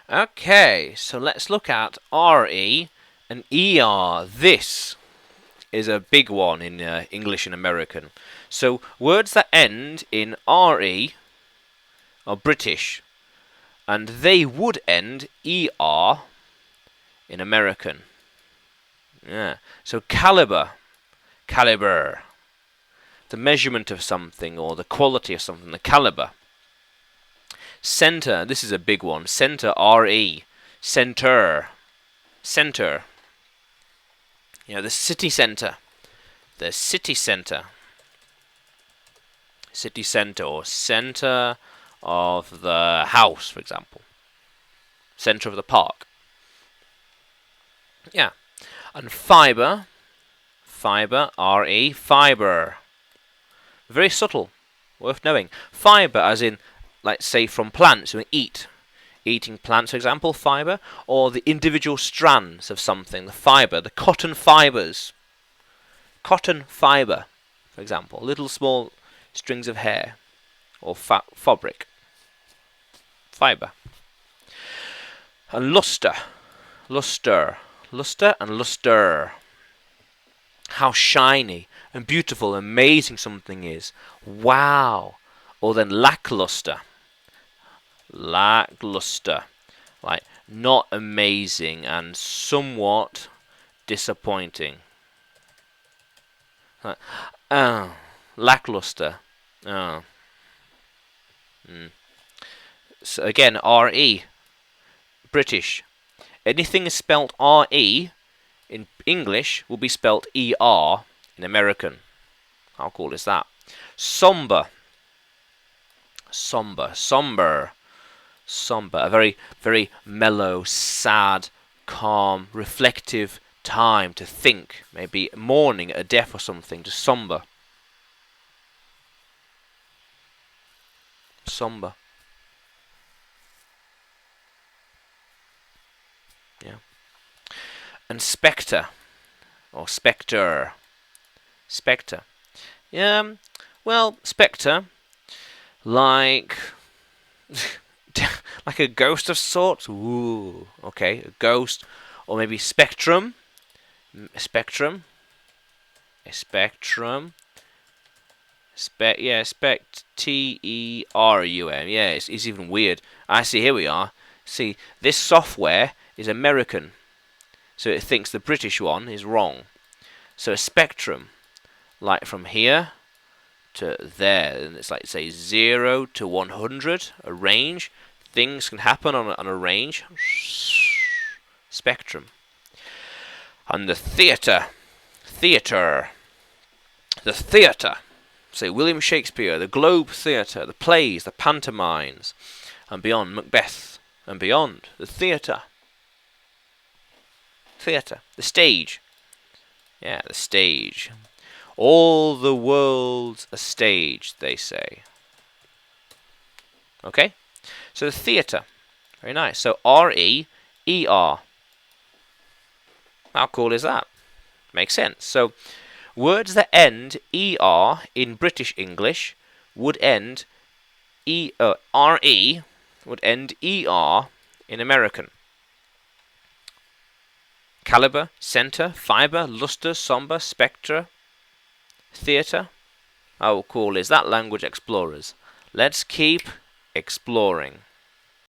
Okay, so let's look at RE and ER. This is a big one in English and American. So words that end in RE are British, and they would end ER in American. Yeah. So caliber, calibre, the measurement of something or the quality of something, the caliber. Center, this is a big one. Center, RE, center, center. You know, the city center, the city center, city center, or center of the house, for example. Center of the park. Yeah. And fibre, fibre, RE, fibre. Very subtle, worth knowing. Fibre as in, like say from plants, we eat. Eating plants, for example, fibre, or the individual strands of something, the fibre, the cotton fibres. Cotton fibre, for example, little small strings of hair, or fabric. Fibre. And lustre, lustre, lustre and lustre. How shiny and beautiful, amazing something is. Wow. Or then lackluster. Lackluster. Like not amazing and somewhat disappointing. Lackluster. Oh. So again, RE. British. Anything is spelt RE in English will be spelt ER in American. How cool is that? Somber. Somber. Somber. Somber. A very, very mellow, sad, calm, reflective time to think. Maybe mourning a death or something. Just somber. Somber. Yeah. And spectre. Or specter. Spectre. Yeah, well, spectre, like like a ghost of sorts. Ooh, okay, a ghost, or maybe spectrum, spectrum, a spectrum, yeah, T-E-R-U-M. Yeah, it's even weird. I see. Here we are. See, this software is American, so it thinks the British one is wrong. So a spectrum, like from here to there, and it's like say 0 to 100, a range. Things can happen on a range. Spectrum. And the theatre, theatre, the theatre. Say William Shakespeare, the Globe Theatre, the plays, the pantomimes, and beyond, Macbeth, and beyond, the theatre. Theatre, the stage. Yeah, the stage. All the world's a stage, they say. Okay? So the theatre. Very nice. So R-E-E-R. How cool is that? Makes sense. So words that end ER in British English would end R-E would end ER in American. Calibre, center, fibre, lustre, somber, spectre, theatre. How cool is that, language explorers? Let's keep exploring.